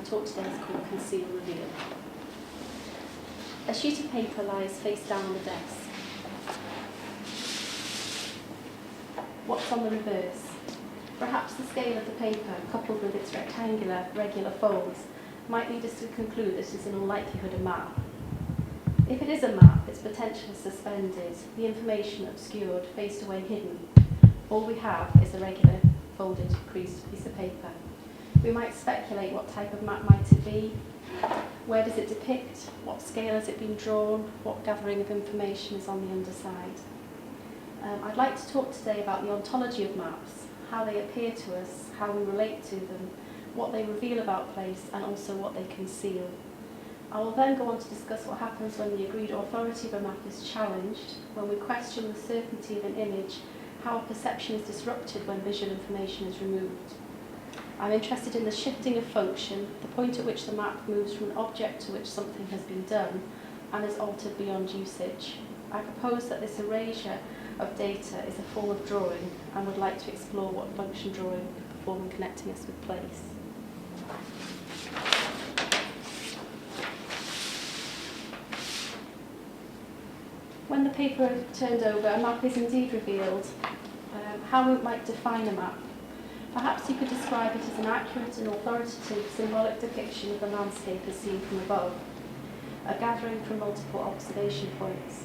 my talk today is called Conceal, Reveal. A sheet of paper lies face down on the desk. What's on the reverse? Perhaps the scale of the paper, coupled with its rectangular, regular folds, might lead us to conclude that it is in all likelihood a map. If it is a map, its potential is suspended, the information obscured, faced away, hidden. All we have is a regular, folded, creased piece of paper. We might speculate what type of map might it be, where does it depict, what scale has it been drawn, what gathering of information is on the underside. I'd like to talk today about the ontology of maps, how they appear to us, how we relate to them, what they reveal about a place, and also what they conceal. I will then go on to discuss what happens when the agreed authority of a map is challenged, when we question the certainty of an image, how a perception is disrupted when visual information is removed. I'm interested in the shifting of function, the point at which the map moves from an object to which something has been done and is altered beyond usage. I propose that this erasure of data is a form of drawing and would like to explore what function drawing can perform in connecting us with place. When the paper is turned over, a map is indeed revealed. How we might define a map. Perhaps you could describe it as an accurate and authoritative symbolic depiction of the landscape as seen from above, a gathering from multiple observation points.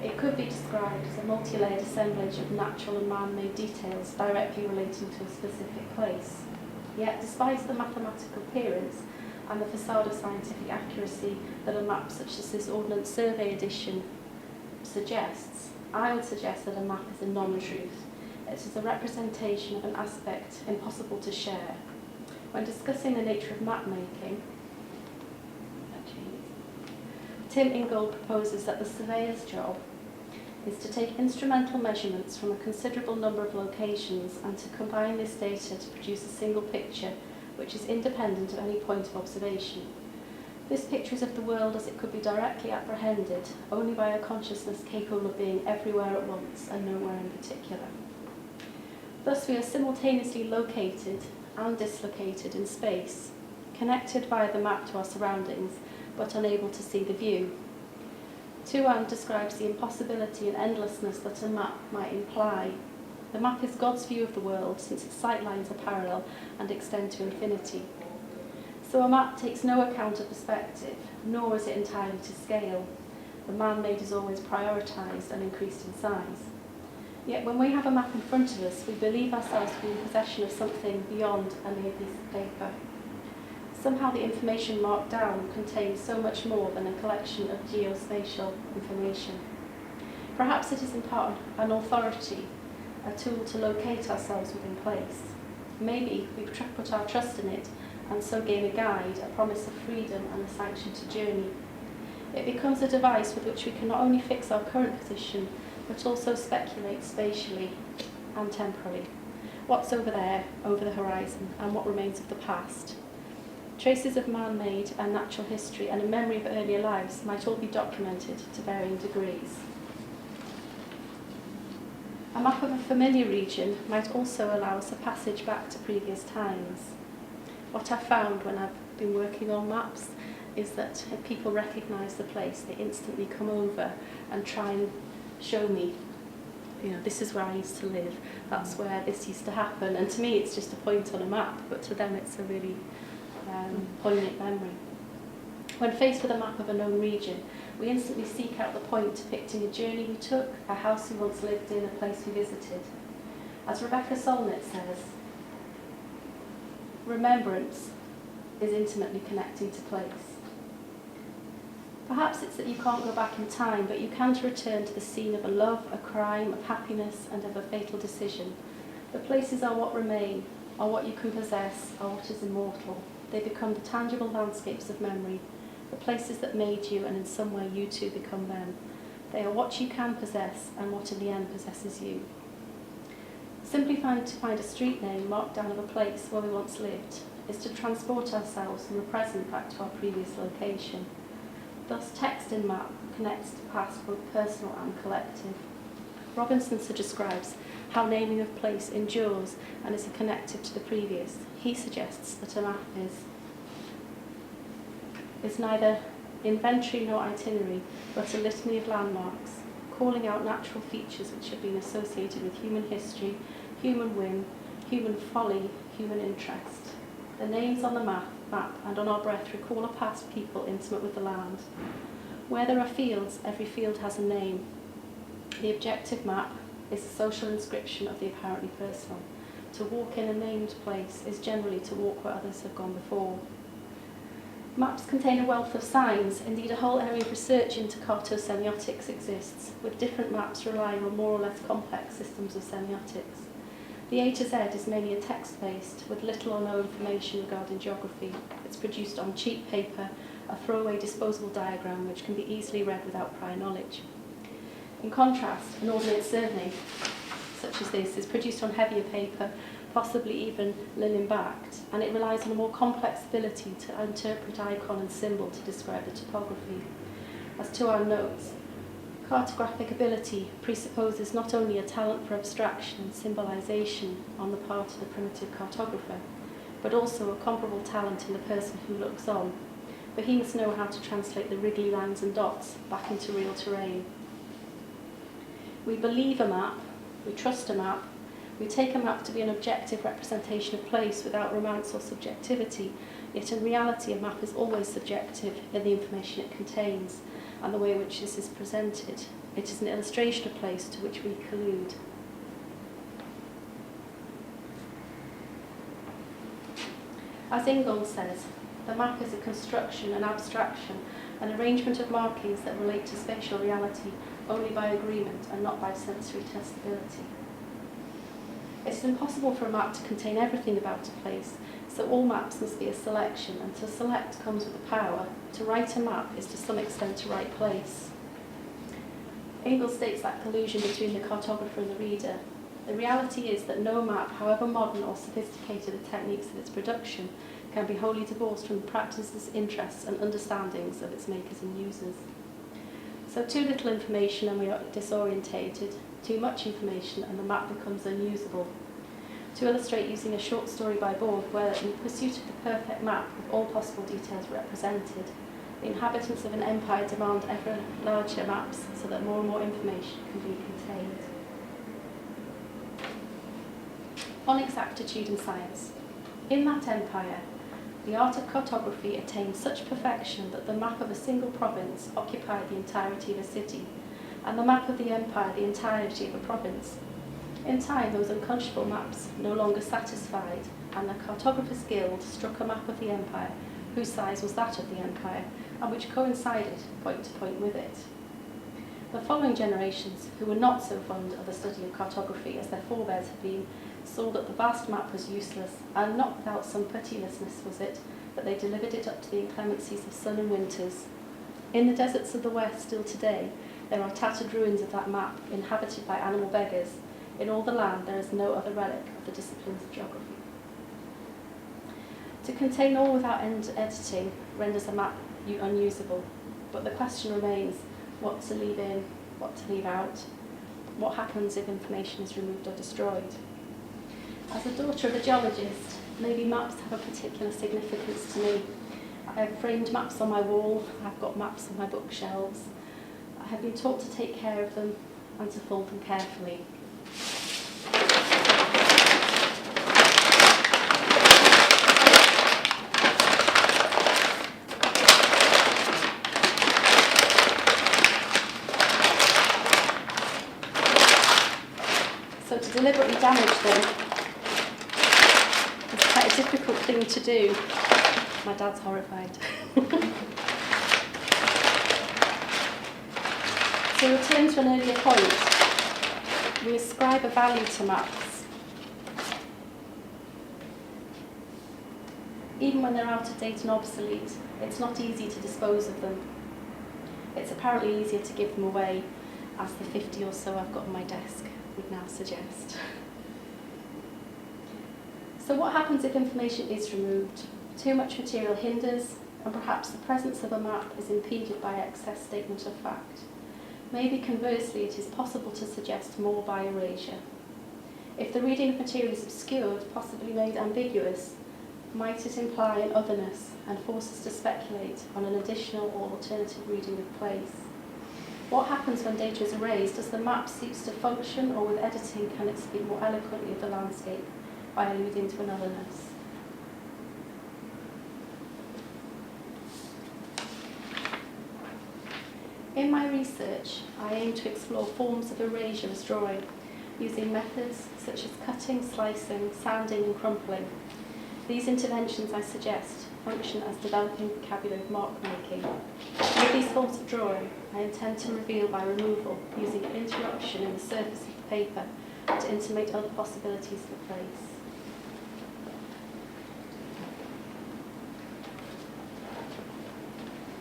It could be described as a multi-layered assemblage of natural and man-made details directly relating to a specific place. Yet, despite the mathematical appearance and the facade of scientific accuracy that a map such as this Ordnance Survey edition suggests, I would suggest that a map is a non-truth. It is a representation of an aspect impossible to share. When discussing the nature of map making, Tim Ingold proposes that the surveyor's job is to take instrumental measurements from a considerable number of locations and to combine this data to produce a single picture which is independent of any point of observation. This picture is of the world as it could be directly apprehended only by a consciousness capable of being everywhere at once and nowhere in particular. Thus we are simultaneously located and dislocated in space, connected via the map to our surroundings, but unable to see the view. Tuan describes the impossibility and endlessness that a map might imply. The map is God's view of the world, since its sight lines are parallel and extend to infinity. So a map takes no account of perspective, nor is it entirely to scale. The man-made is always prioritised and increased in size. Yet when we have a map in front of us, we believe ourselves to be in possession of something beyond a mere piece of paper. Somehow the information marked down contains so much more than a collection of geospatial information. Perhaps it is in part an authority, a tool to locate ourselves within place. Maybe we put our trust in it and so gain a guide, a promise of freedom and a sanction to journey. It becomes a device with which we can not only fix our current position, but also speculate spatially and temporally. What's over there, over the horizon, and what remains of the past? Traces of man-made and natural history and a memory of earlier lives might all be documented to varying degrees. A map of a familiar region might also allow us a passage back to previous times. What I've found when I've been working on maps is that if people recognise the place, they instantly come over and try and show me, this is where I used to live, that's where this used to happen. And to me it's just a point on a map, but to them it's a really poignant memory. When faced with a map of a known region, we instantly seek out the point depicting a journey we took, a house we once lived in, a place we visited. As Rebecca Solnit says, remembrance is intimately connecting to place. Perhaps it's that you can't go back in time, but you can return to the scene of a love, a crime, of happiness, and of a fatal decision. The places are what remain, are what you can possess, are what is immortal. They become the tangible landscapes of memory, the places that made you, and in some way you too become them. They are what you can possess, and what in the end possesses you. Simply to find a street name marked down of a place where we once lived is to transport ourselves from the present back to our previous location. Thus, text in map connects to past both personal and collective. Robinson describes how naming of place endures and is a connective to the previous. He suggests that a map is is neither inventory nor itinerary, but a litany of landmarks, calling out natural features which have been associated with human history, human whim, human folly, human interest. The names on the map and on our breath recall a past people intimate with the land. Where there are fields, every field has a name. The objective map is the social inscription of the apparently personal. To walk in a named place is generally to walk where others have gone before. Maps contain a wealth of signs. Indeed, a whole area of research into cartosemiotics exists, with different maps relying on more or less complex systems of semiotics. The A to Z is mainly a text-based, with little or no information regarding geography. It's produced on cheap paper, a throwaway disposable diagram which can be easily read without prior knowledge. In contrast, an ordnance survey, such as this, is produced on heavier paper, possibly even linen-backed, and it relies on a more complex ability to interpret icon and symbol to describe the topography. As to our notes, cartographic ability presupposes not only a talent for abstraction and symbolization on the part of the primitive cartographer, but also a comparable talent in the person who looks on, for he must know how to translate the wriggly lines and dots back into real terrain. We believe a map, we trust a map, we take a map to be an objective representation of place without romance or subjectivity, yet in reality a map is always subjective in the information it contains and the way in which this is presented. It is an illustration of place to which we collude. As Ingold says, the map is a construction, an abstraction, an arrangement of markings that relate to spatial reality only by agreement and not by sensory testability. It is impossible for a map to contain everything about a place, so all maps must be a selection, and to select comes with the power. To write a map is to some extent to write place. Ingold states that collusion between the cartographer and the reader. The reality is that no map, however modern or sophisticated the techniques of its production, can be wholly divorced from the practices, interests and understandings of its makers and users. So too little information and we are disorientated, too much information and the map becomes unusable. To illustrate using a short story by Borg, where in pursuit of the perfect map with all possible details represented, the inhabitants of an empire demand ever larger maps so that more and more information can be contained. On exactitude and science. In that empire, the art of cartography attained such perfection that the map of a single province occupied the entirety of a city, and the map of the empire the entirety of a province. In time, those unconscionable maps no longer satisfied, and the Cartographers' Guild struck a map of the empire whose size was that of the empire, and which coincided point to point with it. The following generations, who were not so fond of the study of cartography as their forebears had been, saw that the vast map was useless, and not without some pitilessness was it that they delivered it up to the inclemencies of sun and winters. In the deserts of the West still today, there are tattered ruins of that map, inhabited by animal beggars. In all the land there is no other relic of the disciplines of geography. To contain all without editing renders a map unusable, but the question remains what to leave in, what to leave out, what happens if information is removed or destroyed. As a daughter of a geologist, maybe maps have a particular significance to me. I have framed maps on my wall, I've got maps on my bookshelves. I have been taught to take care of them and to fold them carefully. So to deliberately damage them is quite a difficult thing to do. My dad's horrified. To return to an earlier point, we ascribe a value to maps. Even when they're out of date and obsolete, it's not easy to dispose of them. It's apparently easier to give them away, as the 50 or so I've got on my desk would now suggest. So what happens if information is removed? Too much material hinders, and perhaps the presence of a map is impeded by excess statement of fact. Maybe conversely it is possible to suggest more by erasure. If the reading of material is obscured, possibly made ambiguous, Might it imply an otherness and force us to speculate on an additional or alternative reading of place? What happens when data is erased? Does the map cease to function, or with editing can it speak more eloquently of the landscape by alluding to an otherness? In my research, I aim to explore forms of erasure as drawing, using methods such as cutting, slicing, sanding and crumpling. These interventions, I suggest, function as developing vocabulary of mark making. With these forms of drawing, I intend to reveal by removal, using an interruption in the surface of the paper to intimate other possibilities for place.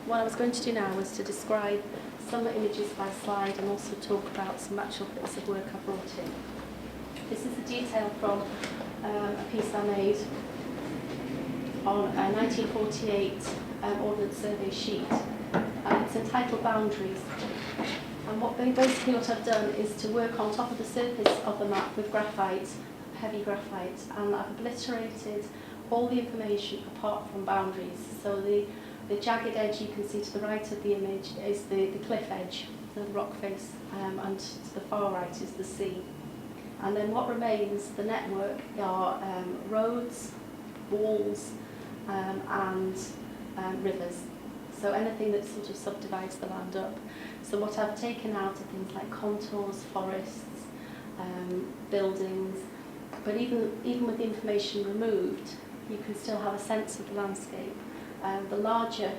What I was going to do now was to describe some images by slide and also talk about some actual bits of work I brought in. This is a detail from a piece I made on a 1948 Ordnance Survey sheet. It's entitled Boundaries. And basically what I've done is to work on top of the surface of the map with graphite, heavy graphite, and I've obliterated all the information apart from boundaries. So the jagged edge you can see to the right of the image is the cliff edge, the rock face, and to the far right is the sea. And then what remains, the network, are roads, walls, and rivers. So anything that sort of subdivides the land up. So what I've taken out are things like contours, forests, buildings, but even with the information removed, you can still have a sense of the landscape. The larger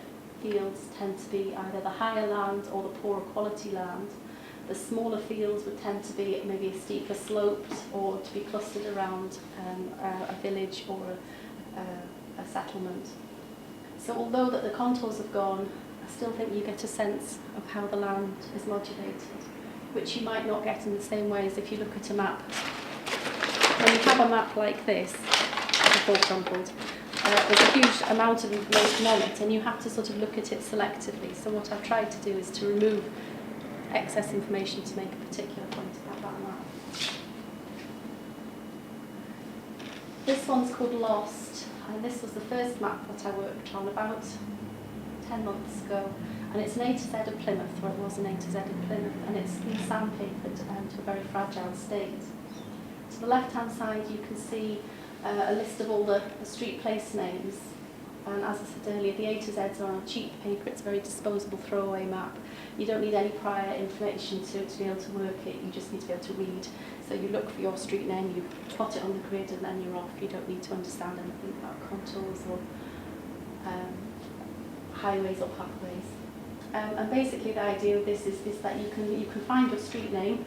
fields tend to be either the higher land or the poorer quality land. The smaller fields would tend to be maybe steeper slopes or to be clustered around a village or a settlement. So although that the contours have gone, I still think you get a sense of how the land is modulated, which you might not get in the same way as if you look at a map. When you have a map like this, before crumpled, there's a huge amount of information on it and you have to sort of look at it selectively. So what I've tried to do is to remove excess information to make a particular point about that map. This one's called Lost, and this was the first map that I worked on about 10 months ago, and it's an A to Z of Plymouth, or it was an A to Z of Plymouth, and it's been sandpapered to a very fragile state. To the left-hand side you can see a list of all the street place names, and as I said earlier, the A to Z's are on cheap paper. It's a very disposable throwaway map. You don't need any prior information to be able to work it, you just need to be able to read. So you look for your street name, you plot it on the grid, and then you're off. You don't need to understand anything about contours or highways or pathways. And basically the idea of this is that you can find your street name,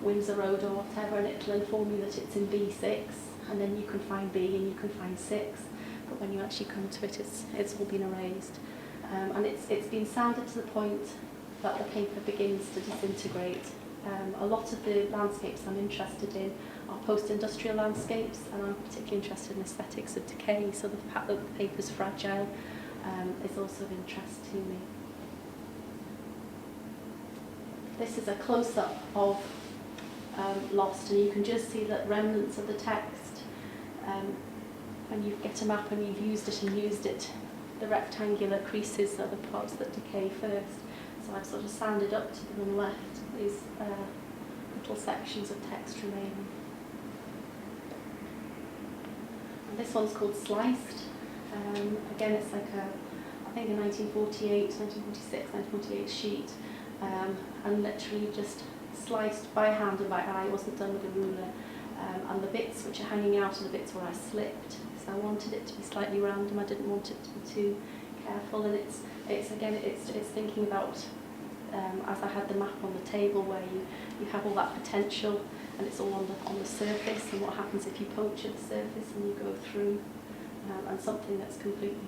Windsor Road or whatever, and it'll inform you that it's in B6, and then you can find B and you can find 6. But when you actually come to it, it's all been erased. And it's been sanded to the point that the paper begins to disintegrate. A lot of the landscapes I'm interested in are post-industrial landscapes, and I'm particularly interested in aesthetics of decay, so the fact that the paper's fragile is also of interest to me. This is a close-up of Lost, and you can just see that remnants of the text. When you get a map and you've used it, the rectangular creases are the parts that decay first. So I've sort of sanded up to them and left these little sections of text remaining. And this one's called Sliced. Again, it's like I think a 1948, 1946, 1948 sheet, and literally just sliced by hand and by eye. It wasn't done with a ruler. And the bits which are hanging out are the bits where I slipped. So I wanted it to be slightly random. I didn't want it to be too careful. And it's thinking about as I had the map on the table, where you have all that potential, and it's all on the surface. And what happens if you puncture the surface and you go through, and something that's completely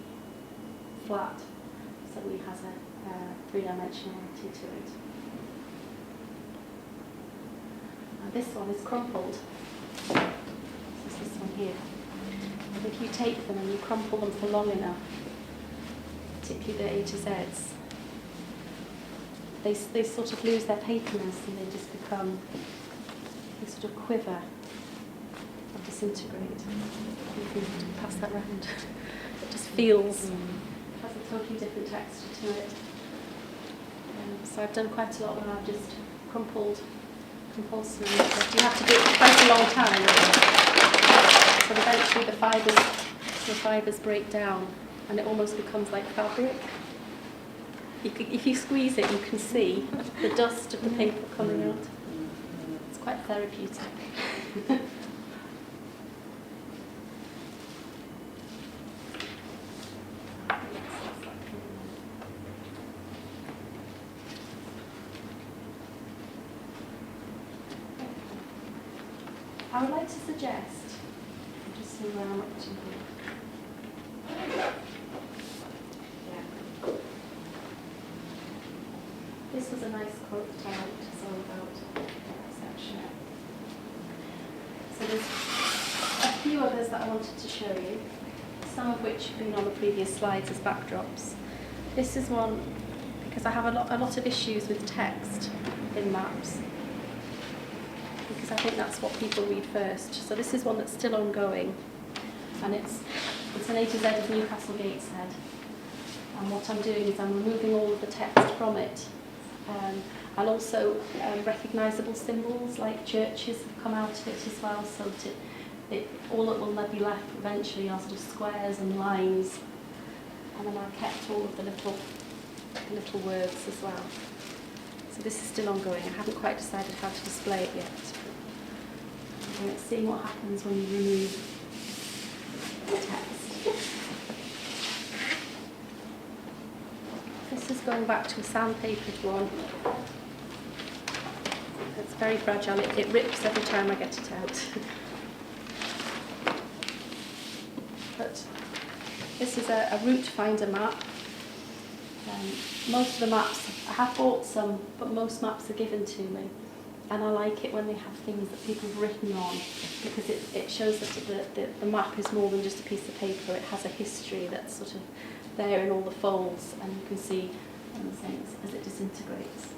flat suddenly has a three-dimensionality to it. This one is crumpled. This is this one here. And if you take them and you crumple them for long enough, particularly the A to Z's, they sort of lose their paperness and they just become, they sort of quiver of disintegrate. You can pass that round. It just feels, has a totally different texture to it. So I've done quite a lot where I've just crumpled compulsory. You have to do it for quite a long time. But eventually the fibres break down and it almost becomes like fabric. If you squeeze it, you can see the dust of the paper coming out. It's quite therapeutic. I would like to suggest, I'll just see where I'm up to here. This was a nice quote that I liked as well about section. So there's a few others that I wanted to show you, some of which have been on the previous slides as backdrops. This is one because I have a lot of issues with text in maps, because I think that's what people read first. So this is one that's still ongoing, and it's an A to Z of Newcastle Gateshead. And what I'm doing is I'm removing all of the text from it, and also recognisable symbols like churches have come out of it as well. So that all that will be left eventually are sort of squares and lines, and then I've kept all of the little words as well. So this is still ongoing. I haven't quite decided how to display it yet. Let's see what happens when you remove the text. This is going back to a sandpapered one. It's very fragile. It rips every time I get it out. But this is a route finder map. Most of the maps, I have bought some, but most maps are given to me. And I like it when they have things that people have written on, because it shows that the map is more than just a piece of paper. It has a history that's sort of there in all the folds, and you can see things as it disintegrates.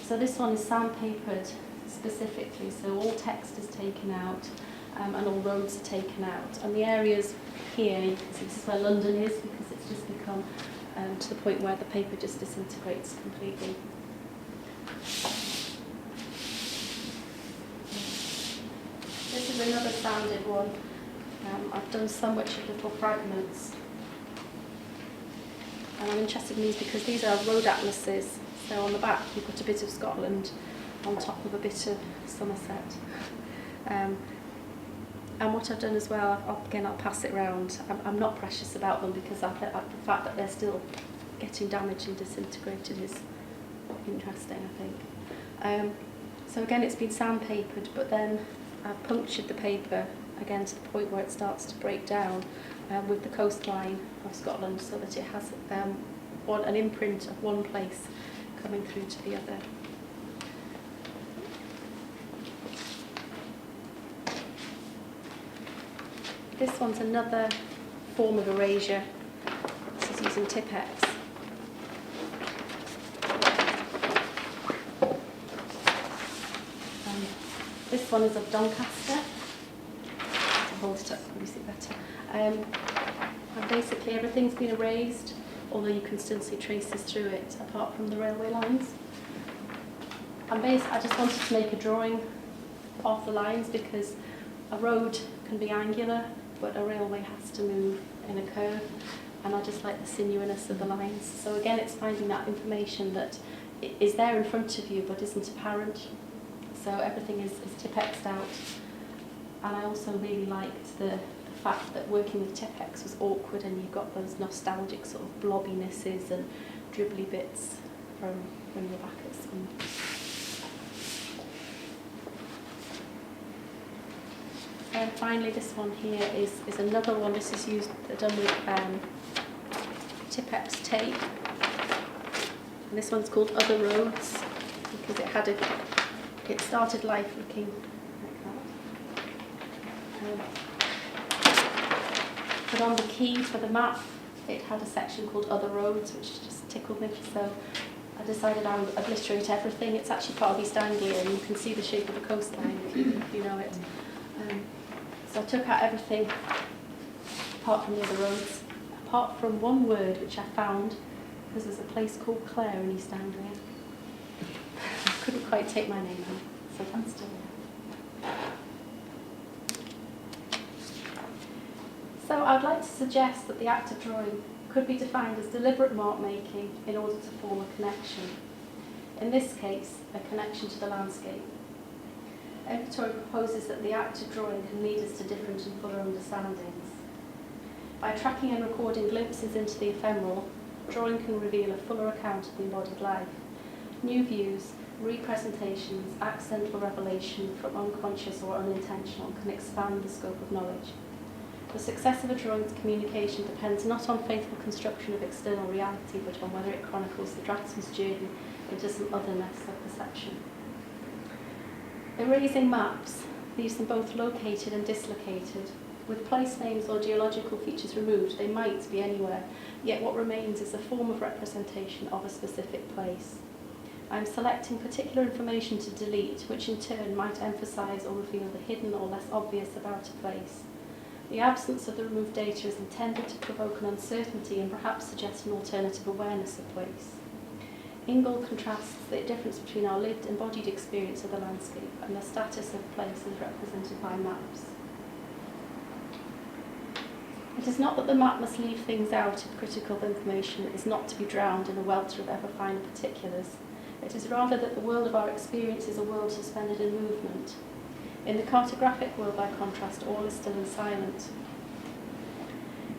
So this one is sandpapered specifically, so all text is taken out, and all roads are taken out. And the areas here, you can see this is where London is, because it's just become to the point where the paper just disintegrates completely. This is another sanded one. I've done some which are little fragments. And I'm interested in these because these are road atlases. So on the back you've got a bit of Scotland on top of a bit of Somerset. And what I've done as well, I'll pass it round. I'm not precious about them because the fact that they're still getting damaged and disintegrated is interesting, I think. So again, it's been sandpapered, but then I've punctured the paper again to the point where it starts to break down with the coastline of Scotland, so that it has an imprint of one place coming through to the other. This one's another form of erasure. This is using Tipp-Ex. This one is of Doncaster. To hold it up, you see better. And basically everything's been erased, although you can still see traces through it, apart from the railway lines. I just wanted to make a drawing of the lines, because a road can be angular, but a railway has to move in a curve, and I just like the sinuousness of the lines. So again, it's finding that information that is there in front of you but isn't apparent. So everything is Tipp-Ex'd out. And I also really liked the fact that working with Tipp-Ex was awkward, and you've got those nostalgic sort of blobbinesses and dribbly bits from when you're back at school. And finally, this one here is another one. This is done with Tipp-Ex tape. And this one's called Other Roads, because it started life looking like that. But on the key for the map, it had a section called Other Roads, which just tickled me. So I decided I would obliterate everything. It's actually part of East Anglia, and you can see the shape of the coastline if you know it. So I took out everything apart from the other roads, apart from one word which I found, because there's a place called Clare in East Anglia. I couldn't quite take my name out, so that's still there. So I'd like to suggest that the act of drawing could be defined as deliberate mark making in order to form a connection. In this case, a connection to the landscape. Victoria proposes that the act of drawing can lead us to different and fuller understandings. By tracking and recording glimpses into the ephemeral, drawing can reveal a fuller account of the embodied life. New views, representations, accidental revelation from unconscious or unintentional can expand the scope of knowledge. The success of a drawing's communication depends not on faithful construction of external reality, but on whether it chronicles the draftsman's journey into some otherness of perception. Erasing maps leaves them both located and dislocated. With place names or geological features removed, they might be anywhere, yet what remains is a form of representation of a specific place. I am selecting particular information to delete, which in turn might emphasise or reveal the hidden or less obvious about a place. The absence of the removed data is intended to provoke an uncertainty and perhaps suggest an alternative awareness of place. Ingold contrasts the difference between our lived embodied experience of the landscape and the status of place as represented by maps. It is not that the map must leave things out if critical information is not to be drowned in a welter of ever finer particulars. It is rather that the world of our experience is a world suspended in movement. In the cartographic world, by contrast, all is still and silent.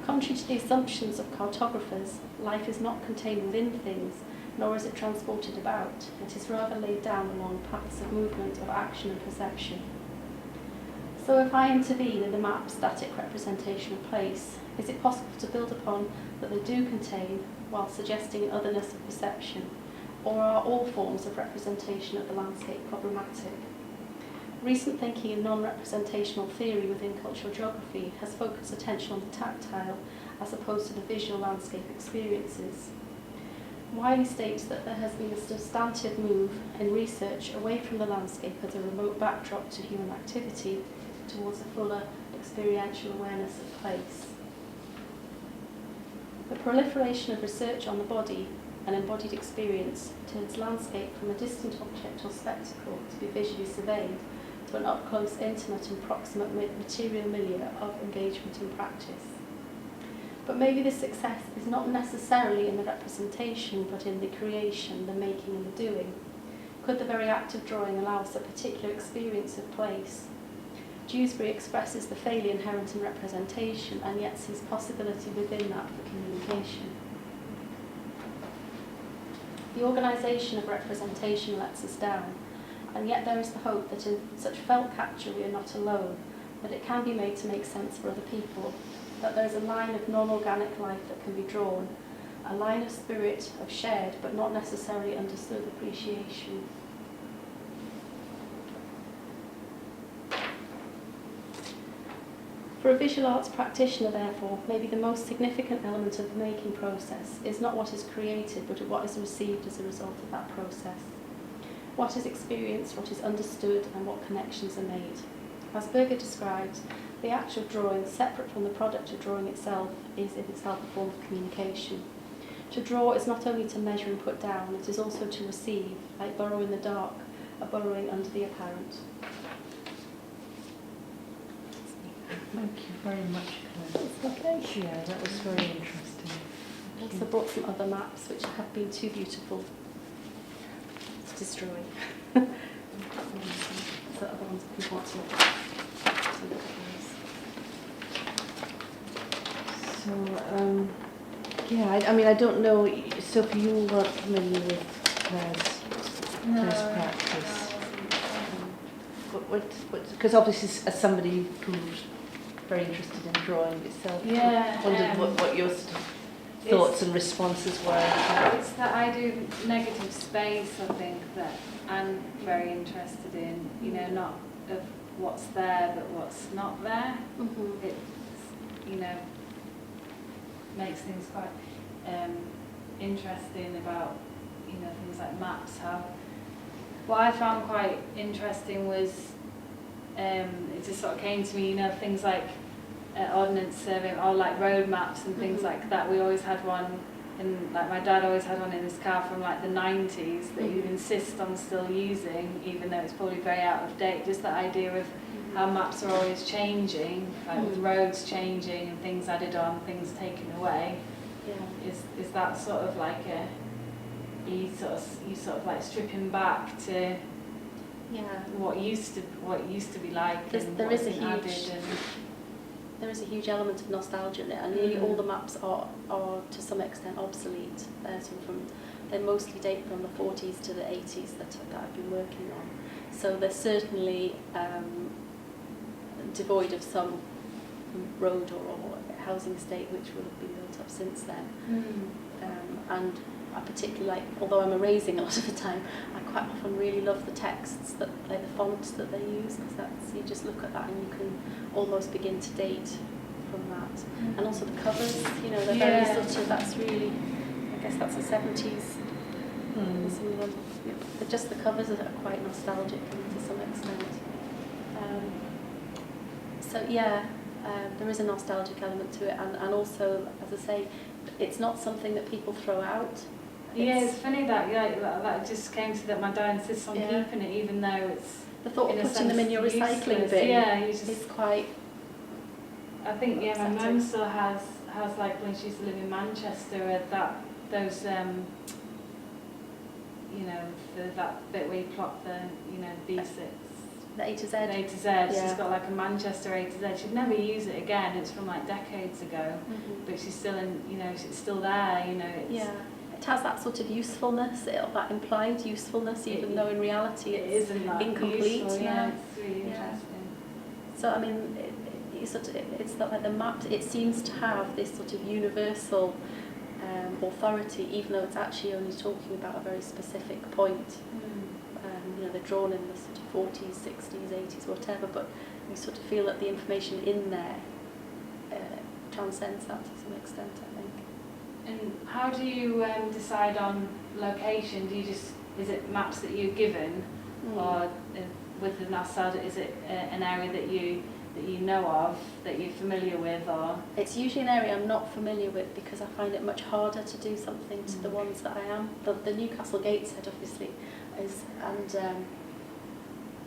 Contrary to the assumptions of cartographers, life is not contained within things, nor is it transported about. It is rather laid down along paths of movement, of action and perception. So if I intervene in the map's static representation of place, is it possible to build upon that they do contain, while suggesting an otherness of perception, or are all forms of representation of the landscape problematic? Recent thinking in non-representational theory within cultural geography has focused attention on the tactile as opposed to the visual landscape experiences. Wiley states that there has been a substantive move in research away from the landscape as a remote backdrop to human activity towards a fuller experiential awareness of place. The proliferation of research on the body and embodied experience turns landscape from a distant object or spectacle to be visually surveyed to an up-close, intimate and proximate material milieu of engagement and practice. But maybe the success is not necessarily in the representation, but in the creation, the making and the doing. Could the very act of drawing allow us a particular experience of place? Dewsbury expresses the failure inherent in representation and yet sees possibility within that for communication. The organisation of representation lets us down, and yet there is the hope that in such felt capture we are not alone, that it can be made to make sense for other people, that there is a line of non-organic life that can be drawn, a line of spirit, of shared but not necessarily understood appreciation. For a visual arts practitioner, therefore, maybe the most significant element of the making process is not what is created, but what is received as a result of that process. What is experienced, what is understood, and what connections are made. As Berger describes, the act of drawing, separate from the product of drawing itself, is in itself a form of communication. To draw is not only to measure and put down, it is also to receive, like burrow in the dark, a burrowing under the apparent. Thank you very much, Claire. That's okay. Yeah, that was very interesting. I also brought some other maps which have been too beautiful to destroy. So other ones if you want to look at those. So, yeah, I mean, I don't know, Sophie, you weren't familiar with Claire's practice. Because obviously as somebody who's very interested in drawing itself, wondered what your sort of thoughts and responses were. It's that I do negative space, I think, that I'm very interested in, you know, not of what's there but what's not there. Mm-hmm. It's, you know, makes things quite interesting about, you know, things like maps. How what I found quite interesting was it just sort of came to me, you know, things like ordnance survey or like road maps and things like that. We always had one, and like my dad always had one in his car from like the 90s that he'd insist on still using, even though it's probably very out of date. Just that idea of how maps are always changing, like with roads changing and things added on, things taken away. Yeah. Is that sort of like a you sort of like stripping back to what used to be like, and there what's is a been huge added, and there is a huge element of nostalgia in it, and nearly all the maps are to some extent obsolete. They mostly date from the 40s to the 80s that I've been working on. So they're certainly devoid of some road or housing estate which will have been built up since then. And I particularly like, although I'm erasing a lot of the time, I quite often really love the texts, the fonts that they use, because that's, you just look at that and you can almost begin to date from that. And also the covers, you know, they're very sort of, that's really, I guess that's the 70s. Some of them, but just the covers are quite nostalgic to some extent. There is a nostalgic element to it, and also, as I say, it's not something that people throw out. It's funny that just came to that. My dad insists on keeping it, even though it's the thought of putting them in your recycling bin is quite. I think my mum still has like when she used to live in Manchester, those that bit where you plot the B6. The A to Z. A to Z. She's got like a Manchester A to Z. She'd never use it again. It's from like decades ago, but she's still it's still there. It has that sort of usefulness, that implied usefulness, even though in reality it's incomplete. Useful, it's really interesting. So I mean, it's not like the maps. It seems to have this sort of universal authority, even though it's actually only talking about a very specific point. They're drawn in the sort of 40s, 60s, 80s, whatever, but you sort of feel that the information in there transcends that to some extent, I think. And how do you decide on location? Is it maps that you're given, or with the nostalgia, is it an area that you know of, that you're familiar with, or? It's usually an area I'm not familiar with, because I find it much harder to do something to the ones that I am. The Newcastle Gateshead obviously is, and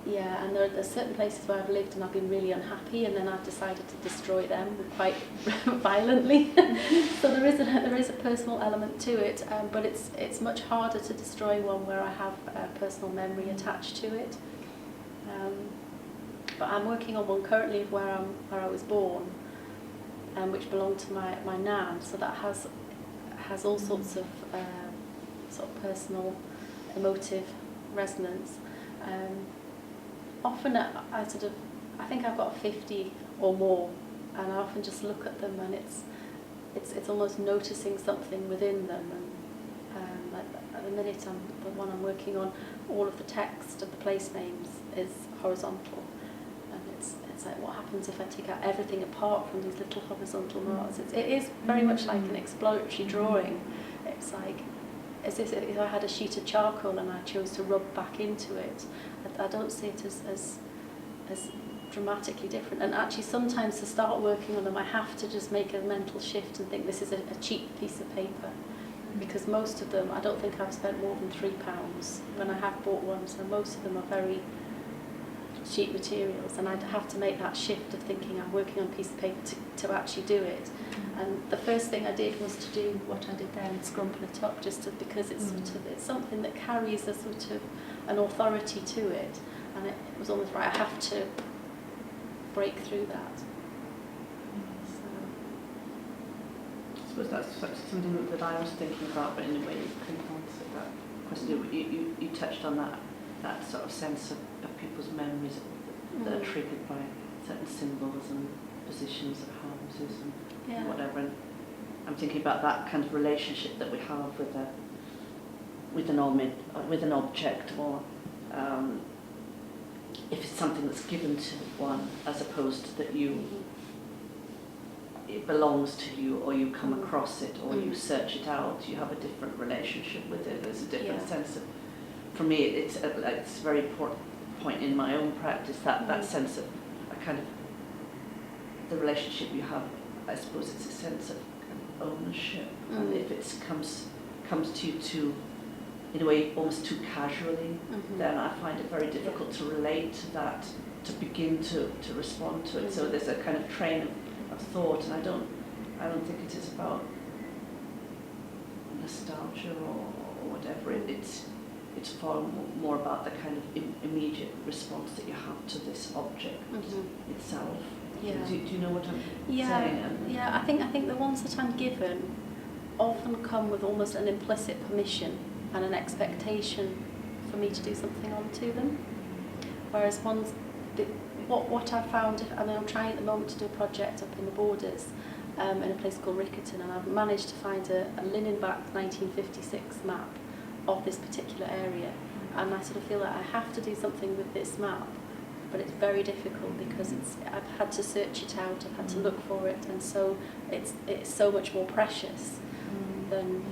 and there are certain places where I've lived and I've been really unhappy, and then I've decided to destroy them quite violently. So there is a personal element to it, but it's much harder to destroy one where I have a personal memory attached to it. But I'm working on one currently of where I was born, which belonged to my nan. So that has all sorts of sort of personal, emotive resonance. Often I think I've got 50 or more, and I often just look at them, and it's almost noticing something within them. And like at the minute, the one I'm working on, all of the text of the place names is horizontal. It's like, what happens if I take out everything apart from these little horizontal marks? It is very much like an exploratory drawing. It's like as if I had a sheet of charcoal and I chose to rub back into it. I don't see it as dramatically different. And actually, sometimes to start working on them, I have to just make a mental shift and think this is a cheap piece of paper. Because most of them, I don't think I've spent more than £3 when I have bought one, so most of them are very cheap materials, and I'd have to make that shift of thinking I'm working on a piece of paper to actually do it. And the first thing I did was to do what I did there and scrumple it up, because it's it's something that carries a sort of an authority to it, and it was almost right, I have to break through that. I suppose that's something that I was thinking about, but in a way you can answer that question. You touched on that sort of sense of people's memories that are triggered by certain symbols and positions of houses and whatever. And I'm thinking about that kind of relationship that we have with an object, or if it's something that's given to one, as opposed to that it belongs to you, or you come across it, or you search it out. You have a different relationship with it. There's a different sense of. For me, it's very point in my own practice, that sense of a kind of the relationship you have. I suppose it's a sense of ownership, and if it comes to you too, in a way, almost too casually, then I find it very difficult to relate to that, to begin to respond to it. So there's a kind of train of thought, and I don't think it is about nostalgia or whatever. It's far more about the kind of immediate response that you have to this object itself. Yeah. Do you know what I'm saying? Yeah, I think the ones that I'm given often come with almost an implicit permission and an expectation for me to do something onto them. Whereas what I found, and I'm trying at the moment to do a project up in the Borders, in a place called Riccarton, and I've managed to find a linen-backed 1956 map of this particular area, and I sort of feel that I have to do something with this map, but it's very difficult because I've had to search it out, I've had to look for it, and so it's so much more precious than.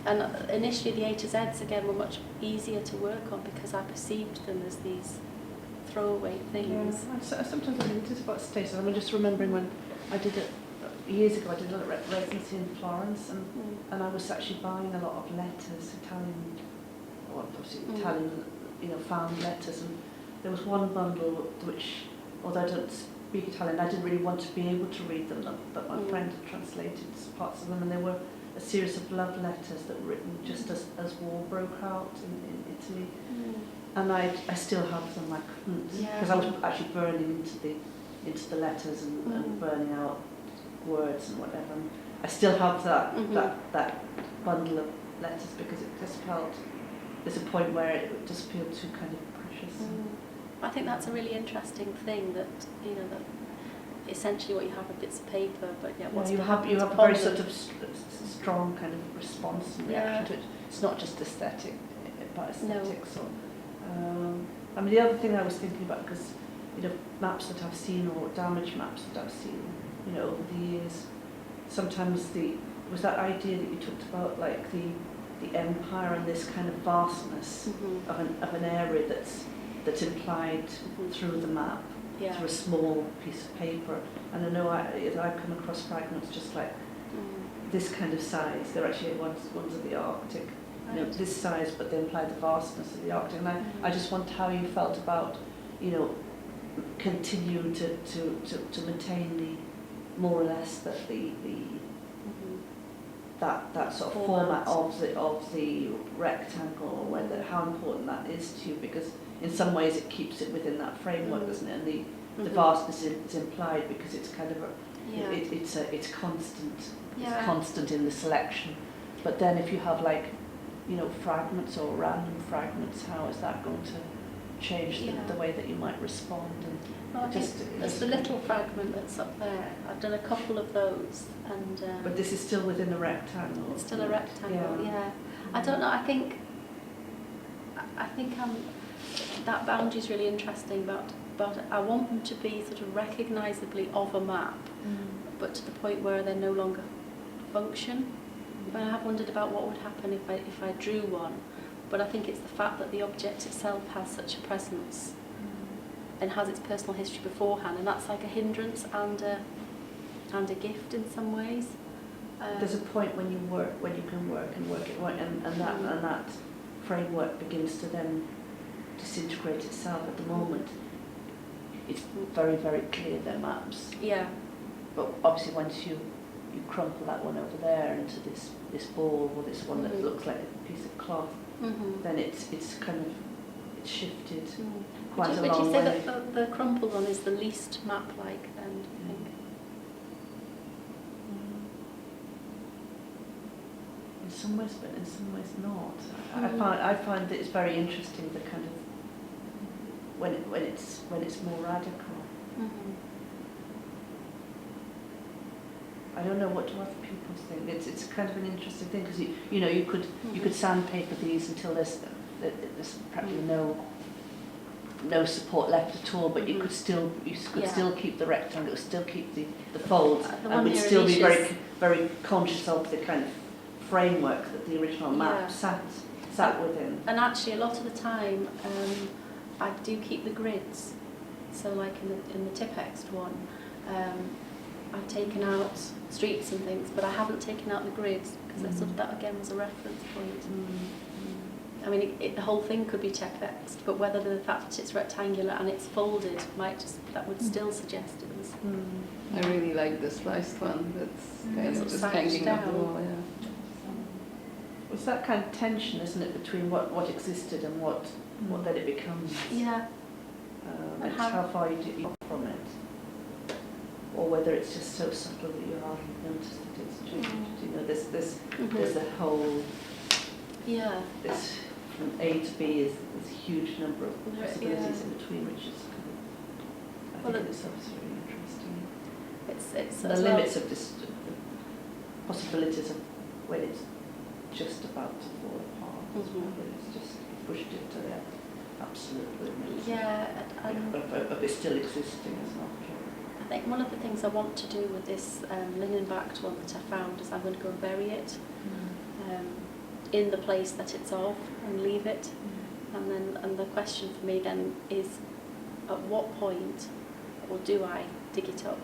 And initially the A to Zs again were much easier to work on because I perceived them as these throwaway things. Yeah, sometimes I mean, it is about status. I'm just remembering when I did it years ago. I did a residency in Florence, and I was actually buying a lot of letters, Italian, found letters. And there was one bundle which, although I don't speak Italian, I didn't really want to be able to read them, but my friend had translated parts of them, and they were a series of love letters that were written just as war broke out in Italy. And I still have them. I couldn't, because I was actually burning into the letters and burning out words and whatever. And I still have that bundle of letters because it just felt, there's a point where it just feels too kind of precious. I think that's a really interesting thing that that essentially what you have are bits of paper, but you have a very sort of strong kind of response and reaction to it. It's not just aesthetic, but aesthetics. No. I mean, the other thing I was thinking about, because maps that I've seen or damaged maps that I've seen, over the years, sometimes was that idea that you talked about, like the empire and this kind of vastness of an area that's implied through the map, through a small piece of paper. And I know I've come across fragments just like this kind of size. They're actually ones of the Arctic. This size, but they imply the vastness of the Arctic. And I just wonder how you felt about, continuing to maintain the more or less that that sort of format of the rectangle, or how important that is to you, because in some ways it keeps it within that framework, doesn't it? And the vastness is implied because it's kind of it's constant. It's constant in the selection. But then if you have fragments or random fragments, how is that going to change the way that you might respond? And I think there's the little fragment that's up there. I've done a couple of those, and but this is still within the rectangle. It's still a rectangle, yeah. I don't know. I think that boundary is really interesting, but I want them to be sort of recognisably of a map, but to the point where they no longer function. But I have wondered about what would happen if I drew one, but I think it's the fact that the object itself has such a presence and has its personal history beforehand, and that's like a hindrance and a gift in some ways. There's a point when you can work it, and that framework begins to then disintegrate itself. At the moment, it's very, very clear they're maps. Yeah. But obviously, once you crumple that one over there into this ball, or this one that looks like a piece of cloth, then it's shifted quite a long way. Would you say that the crumpled one is the least map-like then, do you think? In some ways, but in some ways not. I find that it's very interesting, the kind of when it's more radical. I don't know what do other people think. It's kind of an interesting thing, because you could sandpaper these until there's practically no support left at all, but you could still keep the rectangle, still keep the folds, and would still be very, very conscious of the kind of framework that the original map sat within. And actually, a lot of the time, I do keep the grids. So like in the Tipex one, I've taken out streets and things, but I haven't taken out the grids because I sort of, that again was a reference point. I mean, the whole thing could be Tipexed, but whether the fact that it's rectangular and it's folded might just, that would still suggest it was. I really like the sliced one that's kind Sort of of just slouched hanging off the down. wall, yeah. It's that kind of tension, isn't it, between what existed and what then it becomes. Yeah. It's how far you do from it, or whether it's just so subtle that you hardly notice that it's changed. You know, there's a whole. Yeah. This from A to B is this huge number of possibilities in between, which is I think in itself is very interesting. It's The limits of this, the possibilities of when it's just about to fall apart. When it's just pushed into the absolute limits. Yeah, Of it still existing as an object. I think one of the things I want to do with this linen-backed one that I found is I'm going to go and bury it in the place that it's of and leave it. And the question for me then is, at what point, or do I dig it up?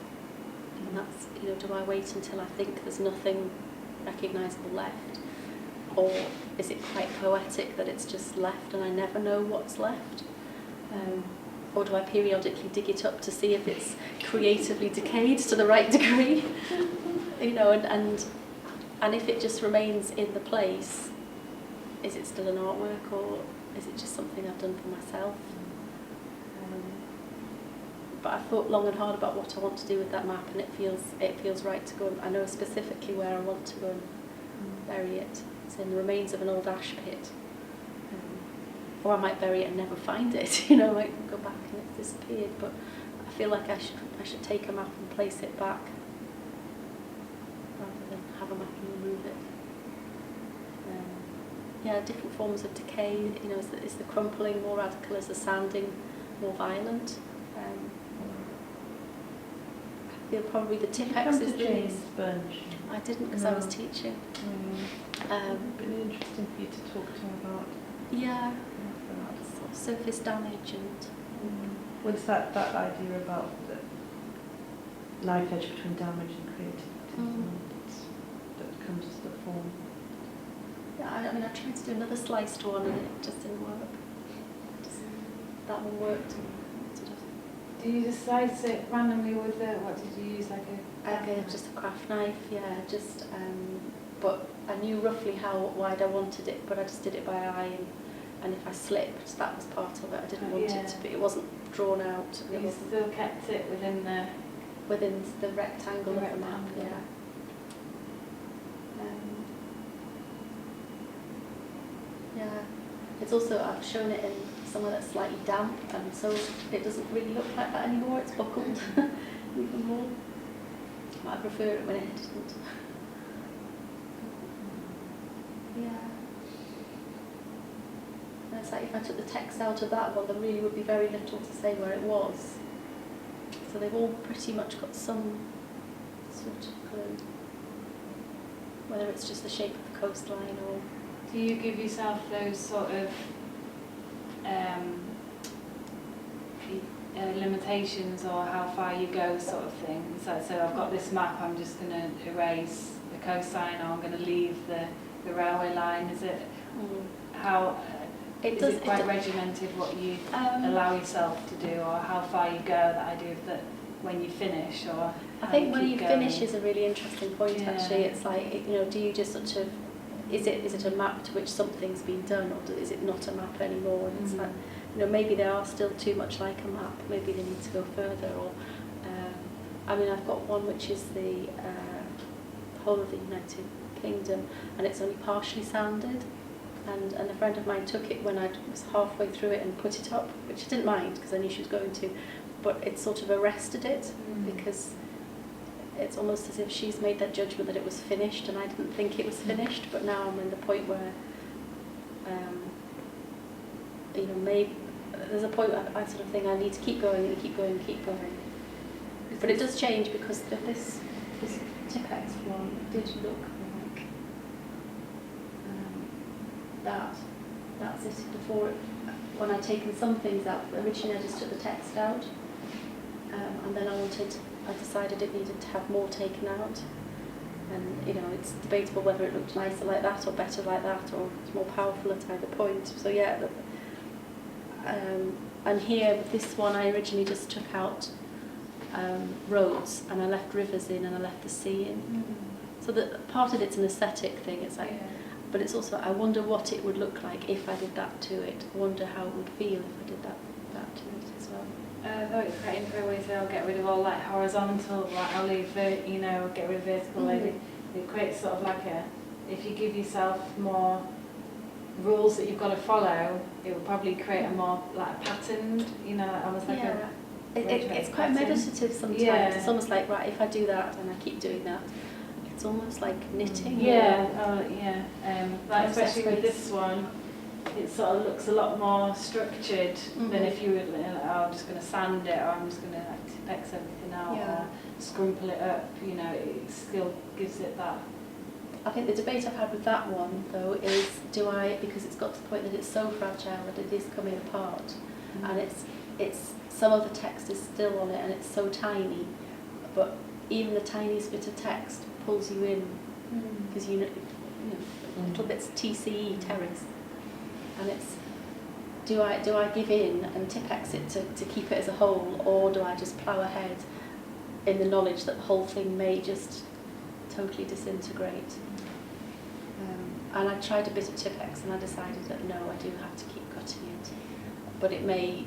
And that's, you know, do I wait until I think there's nothing recognisable left? Or is it quite poetic that it's just left and I never know what's left? Or do I periodically dig it up to see if it's creatively decayed to the right degree? You know, and if it just remains in the place, is it still an artwork, or is it just something I've done for myself? But I've thought long and hard about what I want to do with that map, and it feels right to go. I know specifically where I want to go and bury it. It's in the remains of an old ash pit. Or I might bury it and never find it. You know, I might go back and it's disappeared. But I feel like I should take a map and place it back, rather than have a map and remove it. Yeah, different forms of decay. You know, is the crumpling more radical? Is the sanding more violent? I feel probably the Tipex is the least. I didn't, because I was teaching. It'd been interesting for you to talk to him about. Yeah, sort of surface damage and. What's that idea about the knife edge between damage and creativity that comes to the form? Yeah, I mean, I tried to do another sliced one and it just didn't work. That one worked. Sort of. Do you just slice it randomly with what did you use, like a? Just a craft knife, yeah. Just, but I knew roughly how wide I wanted it, but I just did it by eye, and if I slipped, that was part of it. I didn't want it to be. It wasn't drawn out. You still kept it within the rectangle of the map, yeah. Yeah, it's also, I've shown it in somewhere that's slightly damp, and so it doesn't really look like that anymore. It's buckled even more. I prefer it when it doesn't. Yeah. And it's like if I took the text out of that one, there really would be very little to say where it was. So they've all pretty much got some sort of clue, whether it's just the shape of the coastline or. Do you give yourself those sort of limitations, or how far you go sort of thing? So I've got this map, I'm just going to erase the coastline, or I'm going to leave the railway line. Is it how is it quite regimented what you allow yourself to do, or how far you go? That idea of that when you finish, or I think when you finish is a really interesting point. Yeah. Actually, it's like, you know, do you just sort of is it a map to which something's been done, or is it not a map anymore? And it's like, you know, maybe they are still too much like a map. Maybe they need to go further. Or, I mean, I've got one which is the whole of the United Kingdom, and it's only partially sanded. And a friend of mine took it when I was halfway through it and put it up, which I didn't mind because I knew she was going to. But it sort of arrested it because it's almost as if she's made that judgment that it was finished, and I didn't think it was finished. But now I'm in the point where, you know, maybe there's a point where I sort of think I need to keep going and keep going and keep going. But it does change because this Tipex one did look like that's it before it when I'd taken some things out, originally I just took the text out, and then I decided it needed to have more taken out. And you know, it's debatable whether it looked nicer like that or better like that, or it's more powerful at either point. So yeah, and here with this one, I originally just took out roads, and I left rivers in, and I left the sea in. So that part of it's an aesthetic thing. It's like, but it's also, I wonder what it would look like if I did that to it. I wonder how it would feel if I did that to it as well. I thought it was quite interesting when you say I'll get rid of all like horizontal, like I'll leave, get rid of vertical. It creates sort of like if you give yourself more rules that you've got to follow, it will probably create a more like patterned, almost like it's quite meditative sometimes. Yeah. It's almost like, right, if I do that and I keep doing that, it's almost like knitting. Like especially with this one, it sort of looks a lot more structured than if you were like, I'm just going to sand it, or I'm just going to like Tipex everything out, or scrumple it up. It still gives it that. I think the debate I've had with that one though is, because it's got to the point that it's so fragile that it is coming apart, and it's some of the text is still on it, and it's so tiny, but even the tiniest bit of text pulls you in, because little bits TCE terrace, and it's do I give in and Tipex it to keep it as a whole, or do I just plough ahead in the knowledge that the whole thing may just totally disintegrate? And I tried a bit of Tipex, and I decided that no, I do have to keep cutting it, but it may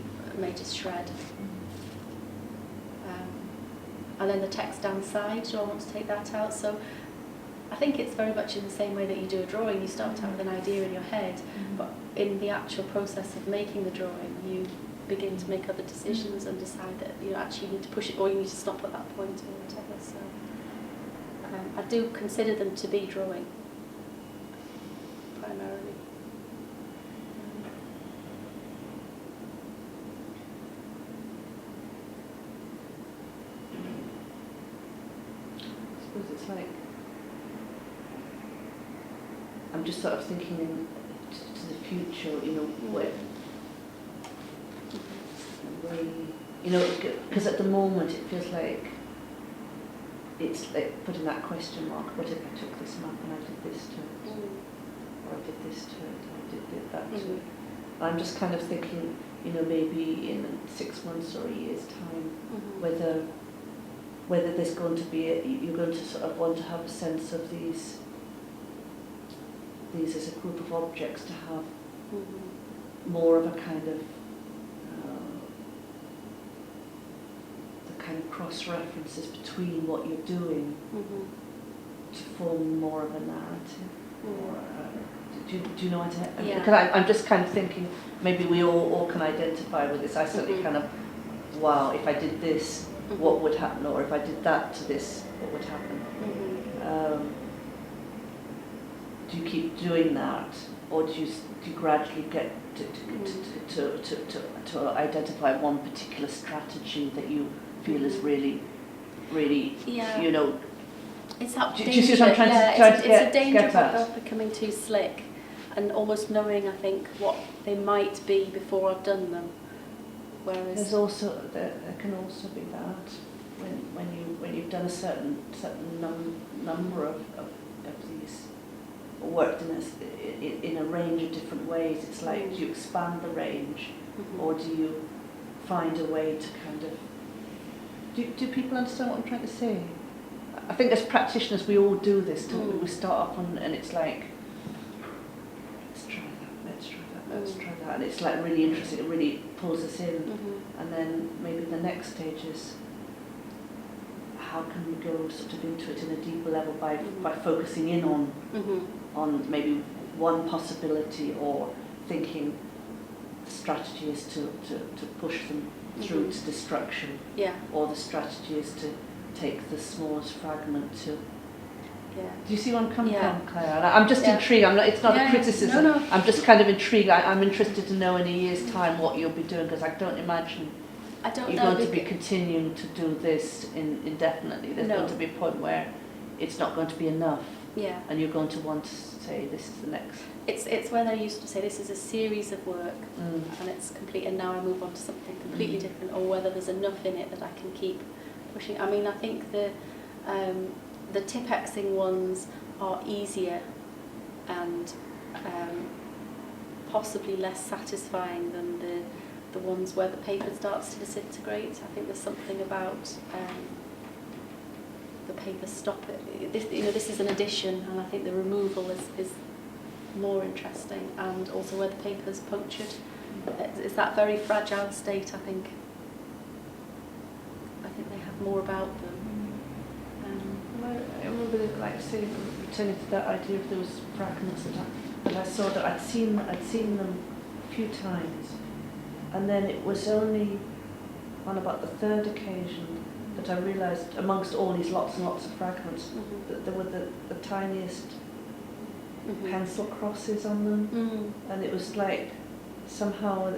just shred. And then the text down the side, do I want to take that out? So I think it's very much in the same way that you do a drawing. You start out with an idea in your head, but in the actual process of making the drawing, you begin to make other decisions and decide that you actually need to push it, or you need to stop at that point, or whatever. So I do consider them to be drawing, primarily. It's like, I'm just sort of thinking to the future, because at the moment it feels like it's like putting that question mark, what if I took this map and I did this to it, or I did this to it, or I did that to it. I'm just kind of thinking, maybe in 6 months or a year's time, whether there's going to be you're going to sort of want to have a sense of these as a group of objects, to have more of a kind of the kind of cross references between what you're doing to form more of a narrative. Or, do you know what I mean? Because I'm just kind of thinking maybe we all can identify with this. I certainly kind of, wow, if I did this, what would happen, or if I did that to this, what would happen? Do you keep doing that, or do you gradually get to identify one particular strategy that you feel is really, It's that do danger. You see what I'm trying to it's get a danger at? of becoming too slick, and almost knowing, I think, what they might be before I've done them. Whereas There can also be that when you've done a certain number of these, or worked in a range of different ways. It's like, do you expand the range, or do you find a way to kind of do people understand what I'm trying to say? I think as practitioners we all do this, don't we? We start up and it's like, let's try that, and it's like really interesting, it really pulls us in, and then maybe the next stage is, how can we go sort of into it in a deeper level by focusing in on maybe one possibility, or thinking the strategy is to push them through to destruction, or the strategy is to take the smallest fragment to. Do you see where I'm coming from, Clare? And I'm just intrigued. It's not a criticism. No. I'm just kind of intrigued. I'm interested to know in a year's time what you'll be doing, because I don't imagine you're going to be continuing to do this indefinitely. There's going to be a point where it's not going to be enough. Yeah. And you're going to want to say this is the next. It's when I used to say this is a series of work and it's complete, and now I move on to something completely different, or whether there's enough in it that I can keep pushing. I mean, I think the Tipexing ones are easier and possibly less satisfying than the ones where the paper starts to disintegrate. I think there's something about the paper this is an addition, and I think the removal is more interesting, and also where the paper's punctured. It's that very fragile state, I think they have more about them. I remember, like, say, returning to that idea of those fragments that I saw, that I'd seen them a few times, and then it was only on about the third occasion that I realised, amongst all these lots and lots of fragments, that there were the tiniest pencil crosses on them, and it was like somehow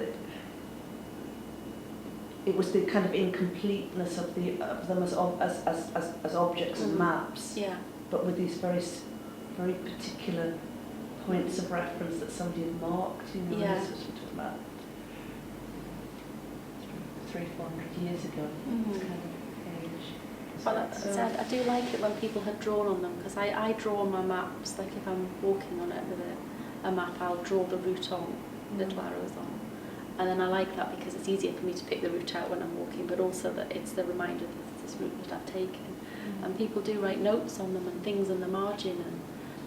it was the kind of incompleteness of them as objects and maps, but with these very particular points of reference that somebody had marked. You know, this was about 300-400 years ago. It's kind of age. So I do like it when people have drawn on them, because I draw on my maps. Like if I'm walking on it with a map, I'll draw the route on that Clare was on. And then I like that because it's easier for me to pick the route out when I'm walking, but also that it's the reminder that it's this route that I've taken. And people do write notes on them and things in the margin, and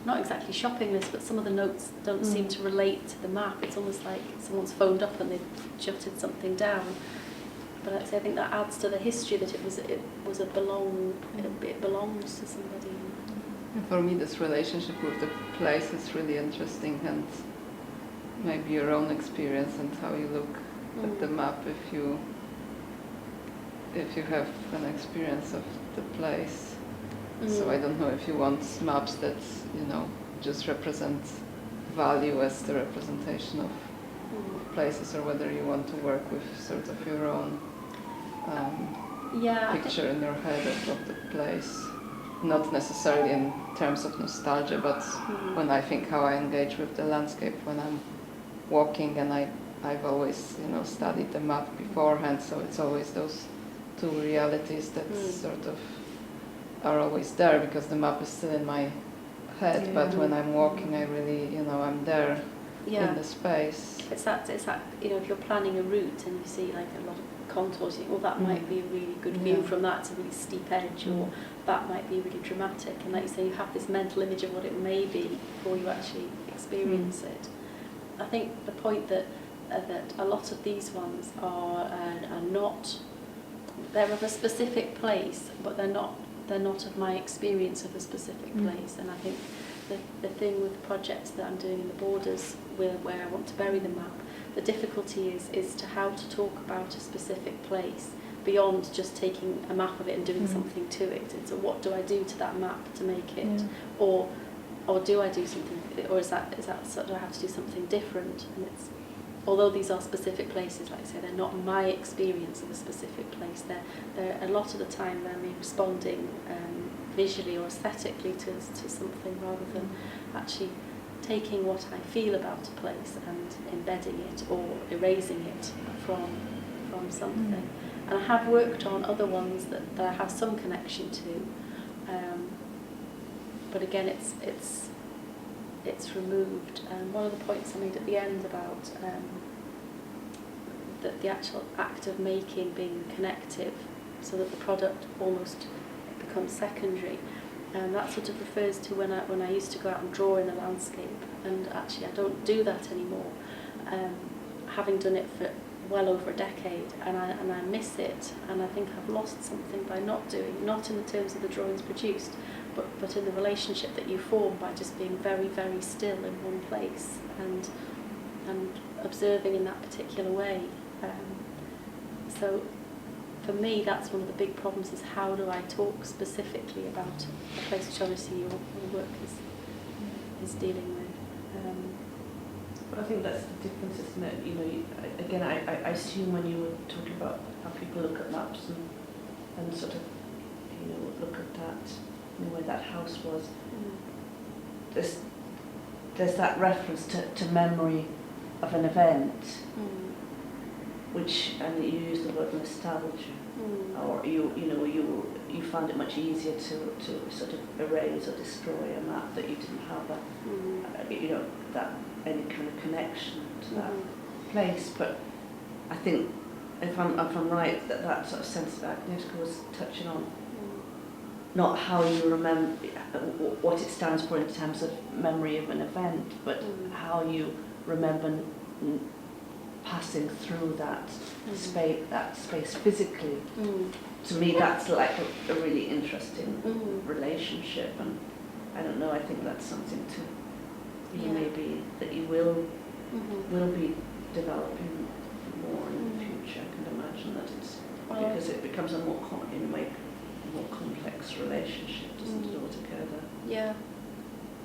not exactly shopping lists, but some of the notes don't seem to relate to the map. It's almost like someone's phoned up and they've jotted something down. But I think that adds to the history that it belongs to somebody. For me, this relationship with the place is really interesting, and maybe your own experience and how you look at the map if you have an experience of the place. So I don't know if you want maps that, you know, just represent value as the representation of places, or whether you want to work with sort of your own picture in your head of the place. Not necessarily in terms of nostalgia, but when I think how I engage with the landscape when I'm walking, and I've always, you know, studied the map beforehand, so it's always those two realities that sort of are always there, because the map is still in my head, but when I'm walking I really, you know, I'm there in the space. It's that, you know, if you're planning a route and you see like a lot of contours, you think, well, that might be a really good view from that. It's a really steep edge, or that might be really dramatic, and like you say, you have this mental image of what it may be before you actually experience it. I think the point that a lot of these ones are not, they're of a specific place, but they're not of my experience of a specific place. And I think the thing with the projects that I'm doing in the borders, where I want to bury the map, the difficulty is to how to talk about a specific place beyond just taking a map of it and doing something to it. It's what do I do to that map to make it, or do I do something, or is that do I have to do something different? And it's, although these are specific places, like I say, they're not my experience of a specific place. They're a lot of the time they're me responding visually or aesthetically to something, rather than actually taking what I feel about a place and embedding it or erasing it from something. And I have worked on other ones that I have some connection to, but again, it's removed. And one of the points I made at the end about that the actual act of making being connective, so that the product almost becomes secondary. And that sort of refers to when I used to go out and draw in a landscape, and actually I don't do that anymore, having done it for well over a decade, and I miss it, and I think I've lost something by not doing, not in the terms of the drawings produced, but in the relationship that you form by just being very, very still in one place and observing in that particular way. So for me, that's one of the big problems, is how do I talk specifically about a place, which obviously your work is dealing with. But I think that's the difference, isn't it? You know, again, I assume when you were talking about how people look at maps and sort of, you know, look at that, you know, where that house was, there's that reference to memory of an event, which, and you use the word nostalgia, or you found it much easier to sort of erase or destroy a map that you didn't have that any kind of connection to that place. But I think if I'm right, that sort of sense that Agnieszka was touching on, not how you remember what it stands for in terms of memory of an event, but how you remember passing through that space physically. To me, that's like a really interesting relationship, and I don't know. I think that's something maybe that you will be developing more in the future. I can imagine that it's because it becomes a more complex relationship, doesn't it, altogether? Yeah,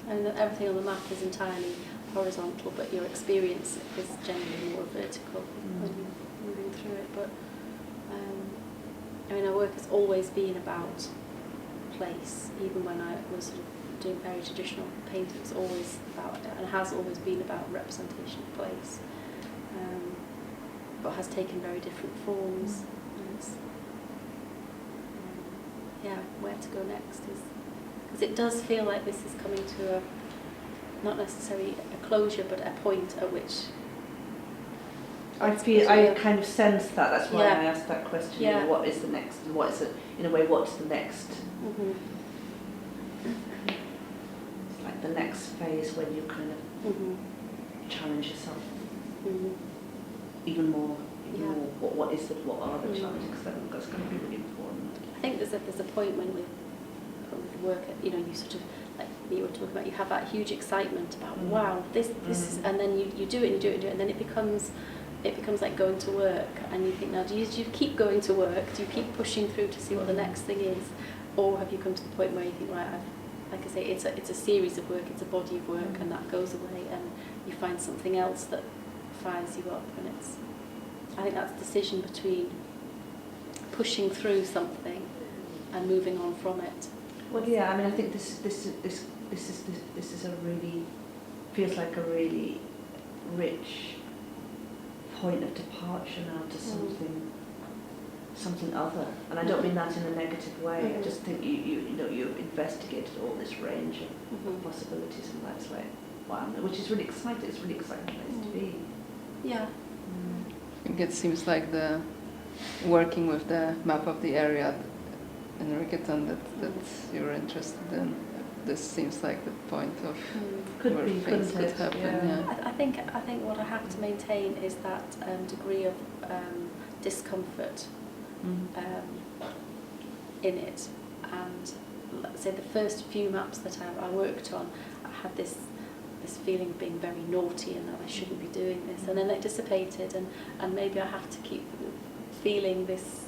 and everything on the map is entirely horizontal, but your experience is generally more vertical when you're moving through it. But I mean, our work has always been about place. Even when I was sort of doing very traditional painting, it's always about, and has always been about representation of place, but has taken very different forms. And it's, where to go next is, because it does feel like this is coming to not necessarily a closure, but a point at which I kind of sense that. That's why I asked that question. Yeah. What is the next? What is it? In a way, what's the next? It's like the next phase when you kind of challenge yourself even more. What are the challenges? Because that's going to be really important. I think there's a point when with work, you sort of, like you were talking about, you have that huge excitement about wow, this is, and then you do it, and then it becomes like going to work, and you think, now do you keep going to work? Do you keep pushing through to see what the next thing is, or have you come to the point where you think, right, like I say, it's a series of work, it's a body of work, and that goes away, and you find something else that fires you up, and I think that's the decision between pushing through something and moving on from it. Well, yeah, I mean, I think this is a really, feels like a really rich point of departure now to something other, and I don't mean that in a negative way. I just think you've investigated all this range of possibilities, and that's like wow, which is really exciting. It's a really exciting place to be. Yeah. I think it seems like the working with the map of the area in Rickerton that you're interested in. This seems like the point of where things could happen. Yeah. I think what I have to maintain is that degree of discomfort in it. And let's say the first few maps that I worked on, I had this feeling of being very naughty and that I shouldn't be doing this, and then it dissipated, and maybe I have to keep feeling this